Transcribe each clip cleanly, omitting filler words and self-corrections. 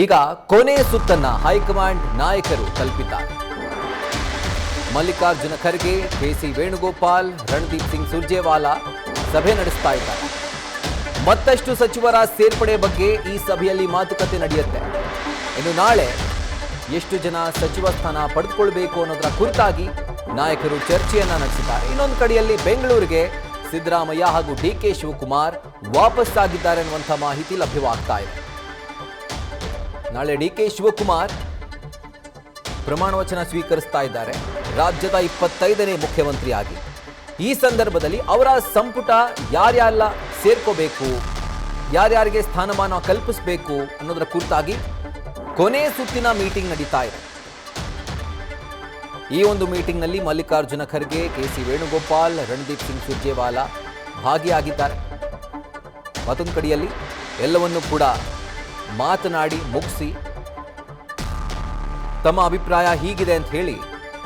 ಈಗ ಕೊನೆ ಸುತ್ತನ್ನ ಹೈಕಮಾಂಡ್ ನಾಯಕರು ತಲುಪಿದ್ದಾರೆ. ಮಲ್ಲಿಕಾರ್ಜುನ ಖರ್ಗೆ, ಕೆಸಿ ವೇಣುಗೋಪಾಲ್, ರಣದೀಪ್ ಸಿಂಗ್ ಸುರ್ಜೇವಾಲಾ ಸಭೆ ನಡೆಸ್ತಾ ಇದ್ದಾರೆ. ಮತ್ತಷ್ಟು ಸಚಿವರ ಸೇರ್ಪಡೆ ಬಗ್ಗೆ ಈ ಸಭೆಯಲ್ಲಿ ಮಾತುಕತೆ ನಡೆಯುತ್ತೆ. ಇನ್ನು ನಾಳೆ ಎಷ್ಟು ಜನ ಸಚಿವ ಸ್ಥಾನ ಪಡೆದುಕೊಳ್ಬೇಕು ಅನ್ನೋದರ ಕುರಿತಾಗಿ ನಾಯಕರು ಚರ್ಚೆಯನ್ನ ನಡೆಸಿದ್ದಾರೆ. ಇನ್ನೊಂದು ಕಡೆಯಲ್ಲಿ ಬೆಂಗಳೂರಿಗೆ ಸಿದ್ದರಾಮಯ್ಯ ಹಾಗೂ ಡಿಕೆ ಶಿವಕುಮಾರ್ ವಾಪಸ್ ಆಗಿದ್ದಾರೆ ಅನ್ನುವಂಥ ಮಾಹಿತಿ ಲಭ್ಯವಾಗ್ತಾ ಇದೆ. ನಾಳೆ ಡಿಕೆ ಶಿವಕುಮಾರ್ ಪ್ರಮಾಣ ವಚನ ಸ್ವೀಕರಿಸ್ತಾ ಇದ್ದಾರೆ ರಾಜ್ಯದ 25ನೇ ಮುಖ್ಯಮಂತ್ರಿಯಾಗಿ. ಈ ಸಂದರ್ಭದಲ್ಲಿ ಅವರ ಸಂಪುಟ ಯಾರ್ಯಾರೆಲ್ಲ ಸೇರ್ಕೋಬೇಕು, ಯಾರ್ಯಾರಿಗೆ ಸ್ಥಾನಮಾನ ಕಲ್ಪಿಸಬೇಕು ಅನ್ನೋದರ ಕುರಿತಾಗಿ ಕೊನೆ ಸುತ್ತಿನ ಮೀಟಿಂಗ್ ನಡೀತಾ ಇದೆ. ಈ ಒಂದು ಮೀಟಿಂಗ್ನಲ್ಲಿ ಮಲ್ಲಿಕಾರ್ಜುನ ಖರ್ಗೆ, ಕೆಸಿ ವೇಣುಗೋಪಾಲ್, ರಣದೀಪ್ ಸಿಂಗ್ ಸುರ್ಜೇವಾಲಾ ಭಾಗಿಯಾಗಿದ್ದಾರೆ. ಮತ್ತೊಂದು ಕಡೆಯಲ್ಲಿ ಎಲ್ಲವನ್ನೂ ಕೂಡ ಮಾತನಾಡಿ ಮುಗಿಸಿ ತಮ್ಮ ಅಭಿಪ್ರಾಯ ಹೀಗಿದೆ ಅಂತ ಹೇಳಿ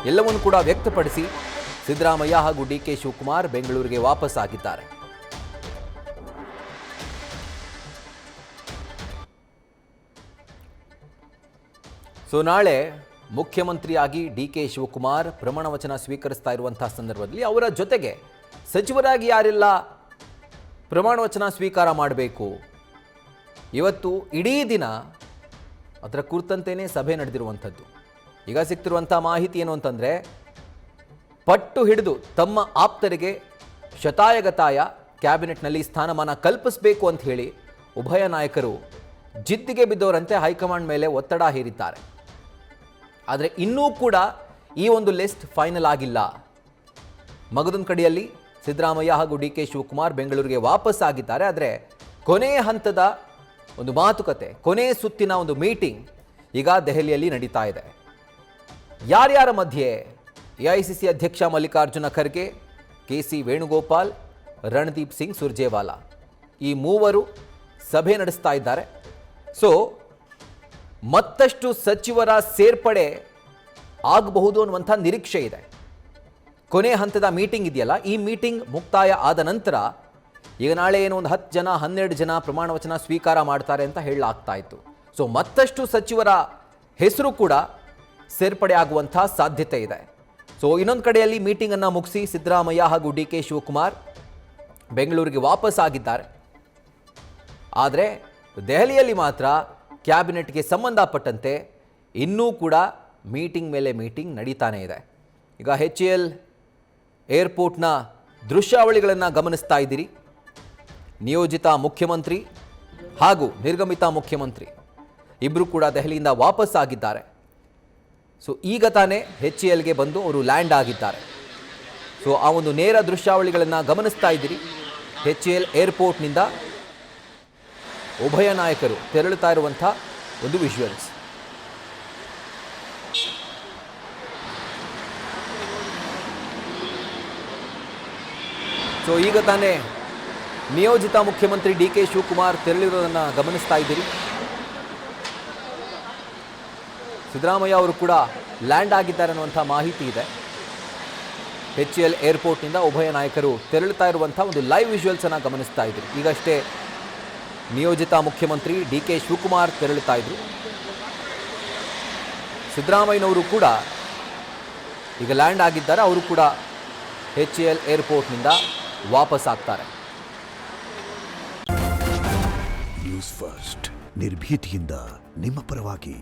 ಎಲ್ಲವನ್ನೂ ಕೂಡ ವ್ಯಕ್ತಪಡಿಸಿ ಸಿದ್ದರಾಮಯ್ಯ ಹಾಗೂ ಡಿಕೆ ಶಿವಕುಮಾರ್ ಬೆಂಗಳೂರಿಗೆ ವಾಪಸ್ ಆಗಿದ್ದಾರೆ. ಸೊ ನಾಳೆ ಮುಖ್ಯಮಂತ್ರಿಯಾಗಿ ಡಿಕೆ ಶಿವಕುಮಾರ್ ಪ್ರಮಾಣ ವಚನ ಸ್ವೀಕರಿಸ್ತಾ ಇರುವಂತಹ ಸಂದರ್ಭದಲ್ಲಿ ಅವರ ಜೊತೆಗೆ ಸಚಿವರಾಗಿ ಯಾರೆಲ್ಲ ಪ್ರಮಾಣ ವಚನ ಸ್ವೀಕಾರ ಮಾಡಬೇಕು, ಇವತ್ತು ಇಡೀ ದಿನ ಅದರ ಕುರಿತಂತೆಯೇ ಸಭೆ ನಡೆದಿರುವಂಥದ್ದು. ಈಗ ಸಿಗ್ತಿರುವಂಥ ಮಾಹಿತಿ ಏನು ಅಂತಂದರೆ, ಪಟ್ಟು ಹಿಡಿದು ತಮ್ಮ ಆಪ್ತರಿಗೆ ಶತಾಯಗತಾಯ ಕ್ಯಾಬಿನೆಟ್ನಲ್ಲಿ ಸ್ಥಾನಮಾನ ಕಲ್ಪಿಸಬೇಕು ಅಂತ ಹೇಳಿ ಉಭಯ ನಾಯಕರು ಜಿದ್ದಿಗೆ ಬಿದ್ದವರಂತೆ ಹೈಕಮಾಂಡ್ ಮೇಲೆ ಒತ್ತಡ ಹೇರಿದ್ದಾರೆ. ಆದರೆ ಇನ್ನೂ ಕೂಡ ಈ ಒಂದು ಲಿಸ್ಟ್ ಫೈನಲ್ ಆಗಿಲ್ಲ. ಮಗದೊಂದು ಕಡೆಯಲ್ಲಿ ಸಿದ್ದರಾಮಯ್ಯ ಹಾಗೂ ಡಿಕೆ ಶಿವಕುಮಾರ್ ಬೆಂಗಳೂರಿಗೆ ವಾಪಸ್ ಆಗಿದ್ದಾರೆ. ಆದರೆ ಕೊನೆಯ ಹಂತದ ಒಂದು ಮಾತುಕತೆ, ಕೊನೆ ಸುತ್ತಿನ ಒಂದು ಮೀಟಿಂಗ್ ಈಗ ದೆಹಲಿಯಲ್ಲಿ ನಡೀತಾ ಇದೆ. ಯಾರ್ಯಾರ ಮಧ್ಯೆ? ಎಐಸಿಸಿ ಅಧ್ಯಕ್ಷ ಮಲ್ಲಿಕಾರ್ಜುನ ಖರ್ಗೆ, ಕೆಸಿ ವೇಣುಗೋಪಾಲ್, ರಣದೀಪ್ ಸಿಂಗ್ ಸುರ್ಜೇವಾಲಾ ಈ ಮೂವರು ಸಭೆ ನಡೆಸ್ತಾ ಇದ್ದಾರೆ. ಸೊ ಮತ್ತಷ್ಟು ಸಚಿವರ ಸೇರ್ಪಡೆ ಆಗಬಹುದು ಅನ್ನುವಂಥ ನಿರೀಕ್ಷೆ ಇದೆ. ಕೊನೆ ಹಂತದ ಮೀಟಿಂಗ್ ಇದೆಯಲ್ಲ, ಈ ಮೀಟಿಂಗ್ ಮುಕ್ತಾಯ ಆದ ನಂತರ ಈಗ ನಾಳೆ ಏನೋ ಒಂದು 10 ಜನ 12 ಜನ ಪ್ರಮಾಣ ವಚನ ಸ್ವೀಕಾರ ಮಾಡ್ತಾರೆ ಅಂತ ಹೇಳಲಾಗ್ತಾ ಇತ್ತು. ಸೊ ಮತ್ತಷ್ಟು ಸಚಿವರ ಹೆಸರು ಕೂಡ ಸೇರ್ಪಡೆ ಆಗುವಂಥ ಸಾಧ್ಯತೆ ಇದೆ. ಸೊ ಇನ್ನೊಂದು ಕಡೆಯಲ್ಲಿ ಮೀಟಿಂಗನ್ನು ಮುಗಿಸಿ ಸಿದ್ದರಾಮಯ್ಯ ಹಾಗೂ ಡಿಕೆ ಶಿವಕುಮಾರ್ ಬೆಂಗಳೂರಿಗೆ ವಾಪಸ್ ಆಗಿದ್ದಾರೆ. ಆದರೆ ದೆಹಲಿಯಲ್ಲಿ ಮಾತ್ರ ಕ್ಯಾಬಿನೆಟ್ಗೆ ಸಂಬಂಧಪಟ್ಟಂತೆ ಇನ್ನೂ ಕೂಡ ಮೀಟಿಂಗ್ ಮೇಲೆ ಮೀಟಿಂಗ್ ನಡೀತಾನೇ ಇದೆ. ಈಗ HAL ಏರ್ಪೋರ್ಟ್ನ ದೃಶ್ಯಾವಳಿಗಳನ್ನು ಗಮನಿಸ್ತಾ ಇದ್ದೀರಿ. ನಿಯೋಜಿತ ಮುಖ್ಯಮಂತ್ರಿ ಹಾಗೂ ನಿರ್ಗಮಿತ ಮುಖ್ಯಮಂತ್ರಿ ಇಬ್ಬರು ಕೂಡ ದೆಹಲಿಯಿಂದ ವಾಪಸ್ ಆಗಿದ್ದಾರೆ. ಸೊ ಈಗ ತಾನೇ HALಗೆ ಬಂದು ಅವರು ಲ್ಯಾಂಡ್ ಆಗಿದ್ದಾರೆ. ಸೊ ಆ ಒಂದು ನೇರ ದೃಶ್ಯಾವಳಿಗಳನ್ನು ಗಮನಿಸ್ತಾ ಇದ್ದೀರಿ. HAL ಏರ್ಪೋರ್ಟ್ನಿಂದ ಉಭಯ ನಾಯಕರು ತೆರಳುತ್ತಾ ಇರುವಂಥ ಒಂದು ವಿಜುವಲ್ಸ್. ಸೊ ಈಗ ತಾನೇ ನಿಯೋಜಿತ ಮುಖ್ಯಮಂತ್ರಿ ಡಿಕೆ ಶಿವಕುಮಾರ್ ತೆರಳಿರೋದನ್ನು ಗಮನಿಸ್ತಾ ಇದ್ದೀರಿ. ಸಿದ್ದರಾಮಯ್ಯ ಅವರು ಕೂಡ ಲ್ಯಾಂಡ್ ಆಗಿದ್ದಾರೆ ಅನ್ನುವಂಥ ಮಾಹಿತಿ ಇದೆ. HAL ಏರ್ಪೋರ್ಟ್ನಿಂದ ಉಭಯ ನಾಯಕರು ತೆರಳುತ್ತಾ ಇರುವಂಥ ಒಂದು ಲೈವ್ ವಿಜುವಲ್ಸನ್ನು ಗಮನಿಸ್ತಾ ಇದ್ದೀರಿ. ಈಗಷ್ಟೇ ನಿಯೋಜಿತ ಮುಖ್ಯಮಂತ್ರಿ ಡಿಕೆ ಶಿವಕುಮಾರ್ ತೆರಳುತ್ತಾ ಇದ್ರು. ಸಿದ್ದರಾಮಯ್ಯನವರು ಕೂಡ ಈಗ ಲ್ಯಾಂಡ್ ಆಗಿದ್ದಾರೆ. ಅವರು ಕೂಡ HAL ಏರ್ಪೋರ್ಟ್ನಿಂದ ವಾಪಸ್ ಆಗ್ತಾರೆ. ನ್ಯೂಸ್ ಫಸ್ಟ್ ನಿರ್ಭೀತಿಯಿಂದ ನಿಮ್ಮ ಪರವಾಗಿ.